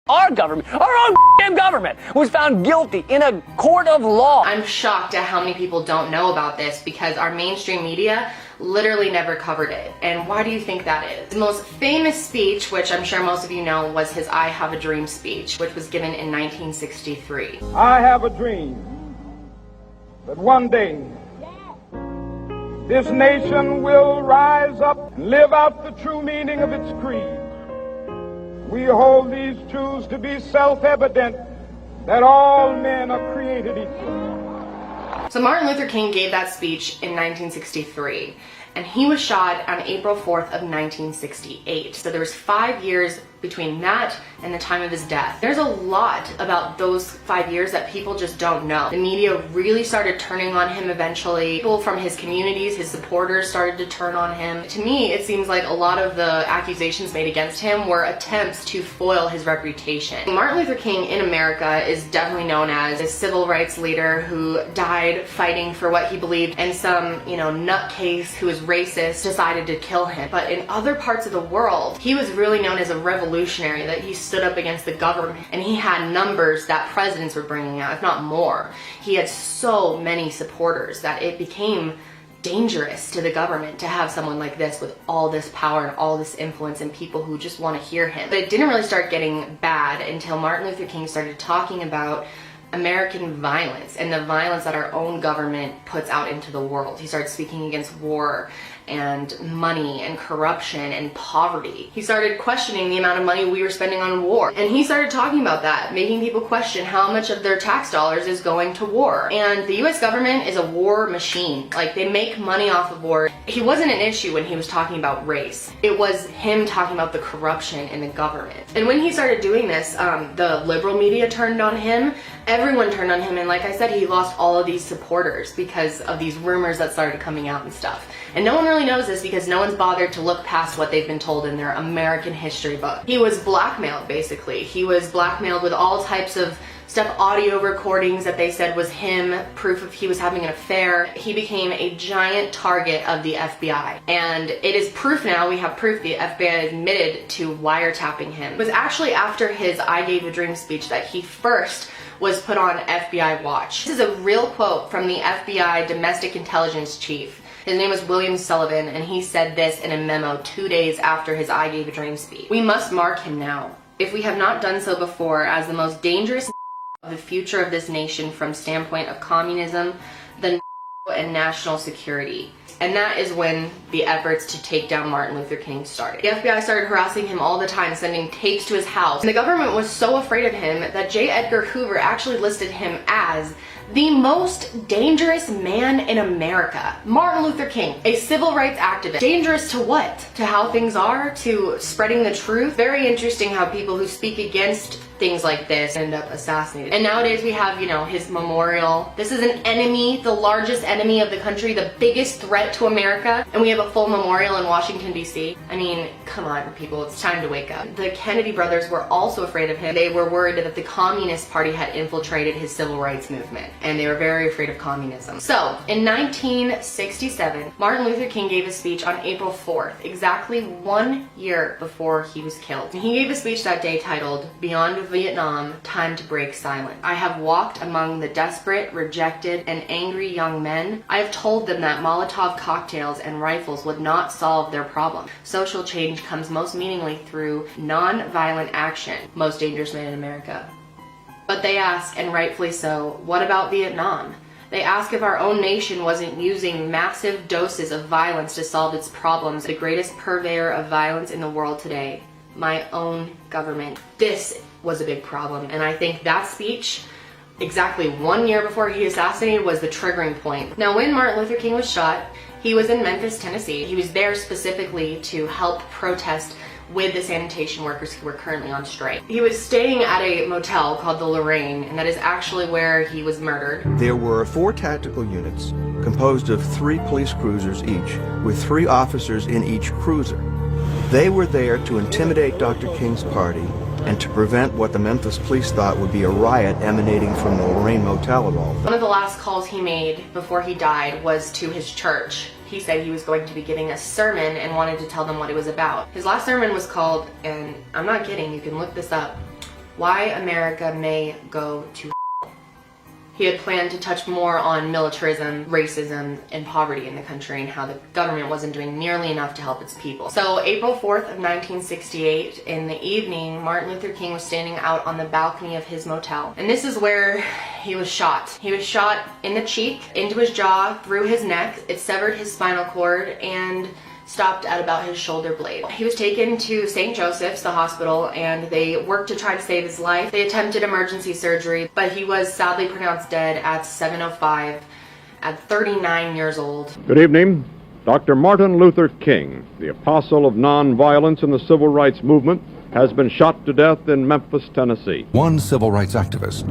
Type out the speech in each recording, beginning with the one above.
Our government, our own damn government, was found guilty in a court of law. I'm shocked at how many people don't know about this because our mainstream media literally never covered it. And why do you think that is? The most famous speech, which I'm sure most of you know, was his I Have a Dream speech, which was given in 1963. I have a dream that one day this nation will rise up and live out the true meaning of its creed. We hold these truths to be self-evident, that all men are created equal. So Martin Luther King gave that speech in 1963, and he was shot on April 4th of 1968. So there was 5 years between that and the time of his death. There's a lot about those 5 years that people just don't know. The media really started turning on him eventually. People from his communities, his supporters, started to turn on him. To me, it seems like a lot of the accusations made against him were attempts to foil his reputation. Martin Luther King in America is definitely known as a civil rights leader who died fighting for what he believed, and some, nutcase who was racist decided to kill him. But in other parts of the world, he was really known as a revolutionary, that he stood up against the government, and he had numbers that presidents were bringing out, if not more. He had so many supporters that it became dangerous to the government to have someone like this with all this power and all this influence and people who just want to hear him. But it didn't really start getting bad until Martin Luther King started talking about American violence and the violence that our own government puts out into the world. He started speaking against war and money and corruption and poverty. He started questioning the amount of money we were spending on war. And he started talking about that, making people question how much of their tax dollars is going to war. And the US government is a war machine. Like, they make money off of war. He wasn't an issue when he was talking about race. It was him talking about the corruption in the government. And when he started doing this, the liberal media turned on him. Everyone turned on him, and like I said, he lost all of these supporters because of these rumors that started coming out and stuff. And no one really knows this because no one's bothered to look past what they've been told in their American history book. He was blackmailed, basically. He was blackmailed with all types of stuff, audio recordings that they said was him, proof of he was having an affair. He became a giant target of the FBI. And it is proof now, we have proof the FBI admitted to wiretapping him. It was actually after his I Gave a Dream speech that he first was put on FBI watch. This is a real quote from the FBI domestic intelligence chief. His name was William Sullivan, and he said this in a memo 2 days after his I Gave a Dream speech. "We must mark him now, if we have not done so before, as the most dangerous of the future of this nation from standpoint of communism, the and national security." And that is when the efforts to take down Martin Luther King started. The FBI started harassing him all the time, sending tapes to his house. And the government was so afraid of him that J. Edgar Hoover actually listed him as the most dangerous man in America. Martin Luther King, a civil rights activist. Dangerous to what? To how things are? To spreading the truth? Very interesting how people who speak against things like this end up assassinated. And nowadays we have, his memorial. This is an enemy, the largest enemy of the country, the biggest threat to America, and we have a full memorial in Washington, D.C. I mean, come on, people, it's time to wake up. The Kennedy brothers were also afraid of him. They were worried that the Communist Party had infiltrated his civil rights movement, and they were very afraid of communism. So, in 1967, Martin Luther King gave a speech on April 4th, exactly 1 year before he was killed. And he gave a speech that day titled, "Beyond Vietnam, Time to Break Silence. I have walked among the desperate, rejected, and angry young men. I have told them that Molotov cocktails and rifles would not solve their problem. Social change comes most meaningfully through non-violent action. Most dangerous man in America." But they ask, and rightfully so, what about Vietnam? They ask if our own nation wasn't using massive doses of violence to solve its problems. The greatest purveyor of violence in the world today, my own government. This was a big problem, and I think that speech, exactly 1 year before he assassinated, was the triggering point. Now, when Martin Luther King was shot, he was in Memphis, Tennessee. He was there specifically to help protest with the sanitation workers who were currently on strike. He was staying at a motel called the Lorraine, and that is actually where he was murdered. There were 4 tactical units composed of 3 police cruisers each, with 3 officers in each cruiser. They were there to intimidate Dr. King's party and to prevent what the Memphis police thought would be a riot emanating from the Lorraine Motel of all things. One of the last calls he made before he died was to his church. He said he was going to be giving a sermon and wanted to tell them what it was about. His last sermon was called, and I'm not kidding, you can look this up, why America may go to hell. He had planned to touch more on militarism, racism, and poverty in the country and how the government wasn't doing nearly enough to help its people. So April 4th of 1968, in the evening, Martin Luther King was standing out on the balcony of his motel. And this is where he was shot. He was shot in the cheek, into his jaw, through his neck. It severed his spinal cord and stopped at about his shoulder blade. He was taken to St. Joseph's, the hospital, and they worked to try to save his life. They attempted emergency surgery, but he was sadly pronounced dead at 7:05 at 39 years old. Good evening. Dr. Martin Luther King, the apostle of nonviolence in the civil rights movement, has been shot to death in Memphis, Tennessee. One civil rights activist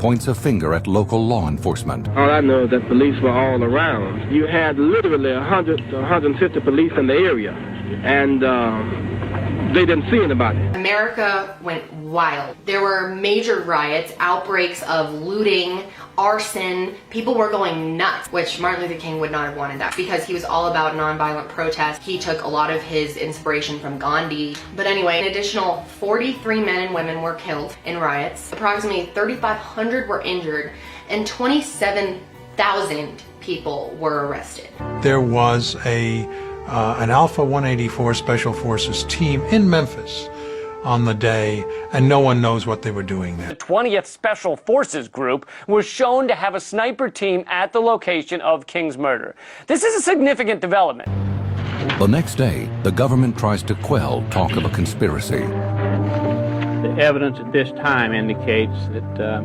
points a finger at local law enforcement. All I know is that police were all around. You had literally 100 to 150 police in the area, and they didn't see anybody. America went wild. There were major riots, outbreaks of looting, arson. People were going nuts, which Martin Luther King would not have wanted that because he was all about nonviolent protest. He took a lot of his inspiration from Gandhi. But anyway, an additional 43 men and women were killed in riots. Approximately 3,500 were injured and 27,000 people were arrested. There was an Alpha 184 Special Forces team in Memphis on the day, and no one knows what they were doing there. The 20th Special Forces Group was shown to have a sniper team at the location of King's murder. This is a significant development. The next day, the government tries to quell talk of a conspiracy. The evidence at this time indicates that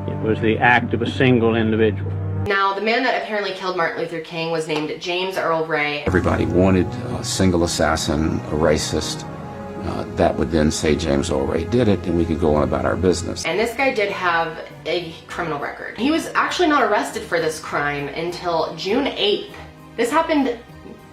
it was the act of a single individual. Now, the man that apparently killed Martin Luther King was named James Earl Ray. Everybody wanted a single assassin, a racist. That would then say James Earl Ray did it, and we could go on about our business. And this guy did have a criminal record. He was actually not arrested for this crime until June 8th. This happened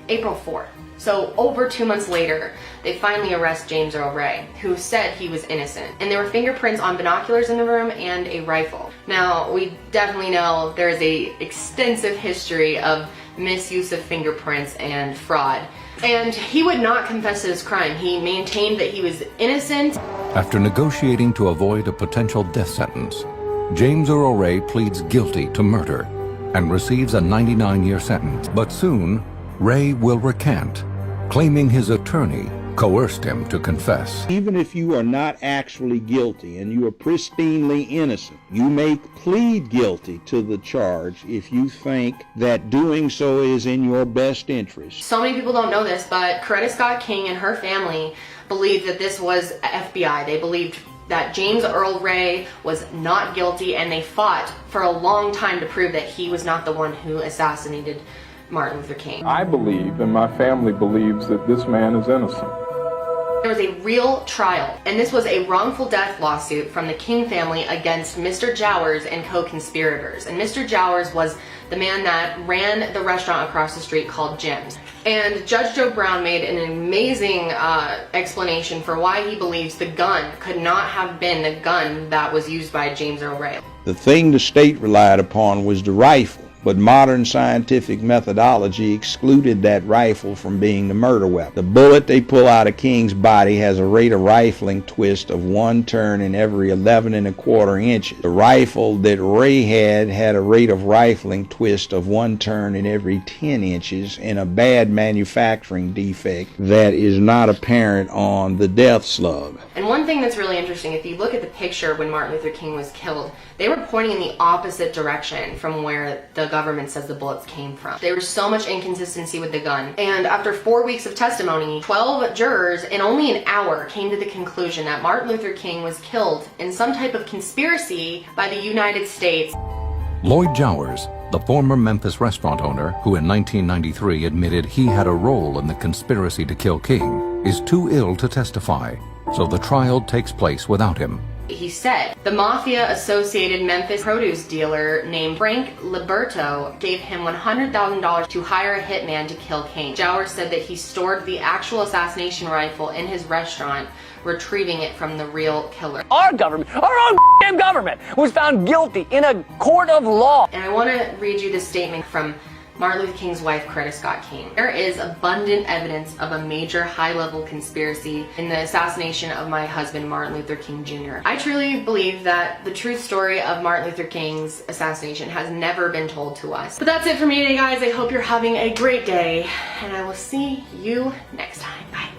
April 4th. So over 2 months later, they finally arrest James Earl Ray, who said he was innocent. And there were fingerprints on binoculars in the room and a rifle. Now, we definitely know there is a extensive history of misuse of fingerprints and fraud. And he would not confess to his crime. He maintained that he was innocent. After negotiating to avoid a potential death sentence, James Earl Ray pleads guilty to murder and receives a 99-year sentence. But soon, Ray will recant, claiming his attorney coerced him to confess. Even if you are not actually guilty and you are pristinely innocent, you may plead guilty to the charge if you think that doing so is in your best interest. So many people don't know this, but Coretta Scott King and her family believed that this was FBI. They believed that James Earl Ray was not guilty, and they fought for a long time to prove that he was not the one who assassinated Martin Luther King. I believe, and my family believes, that this man is innocent. There was a real trial, and this was a wrongful death lawsuit from the King family against Mr. Jowers and co-conspirators. And Mr. Jowers was the man that ran the restaurant across the street called Jim's. And Judge Joe Brown made an amazing explanation for why he believes the gun could not have been the gun that was used by James Earl Ray. The thing the state relied upon was the rifle, but modern scientific methodology excluded that rifle from being the murder weapon. The bullet they pull out of King's body has a rate of rifling twist of 1 turn in every 11 1/4 inches. The rifle that Ray had a rate of rifling twist of 1 turn in every 10 inches and a bad manufacturing defect that is not apparent on the death slug. And one thing that's really interesting, if you look at the picture when Martin Luther King was killed, they were pointing in the opposite direction from where the government says the bullets came from. There was so much inconsistency with the gun. And after 4 weeks of testimony, 12 jurors in only an hour came to the conclusion that Martin Luther King was killed in some type of conspiracy by the United States. Lloyd Jowers, the former Memphis restaurant owner who in 1993 admitted he had a role in the conspiracy to kill King, is too ill to testify, so the trial takes place without him. He said the mafia-associated Memphis produce dealer named Frank Liberto gave him $100,000 to hire a hitman to kill King. Jowers said that he stored the actual assassination rifle in his restaurant, retrieving it from the real killer. Our government, our own government, was found guilty in a court of law. And I want to read you this statement from Martin Luther King's wife, Coretta Scott King. There is abundant evidence of a major high-level conspiracy in the assassination of my husband, Martin Luther King Jr. I truly believe that the true story of Martin Luther King's assassination has never been told to us. But that's it for me today, guys. I hope you're having a great day, and I will see you next time. Bye.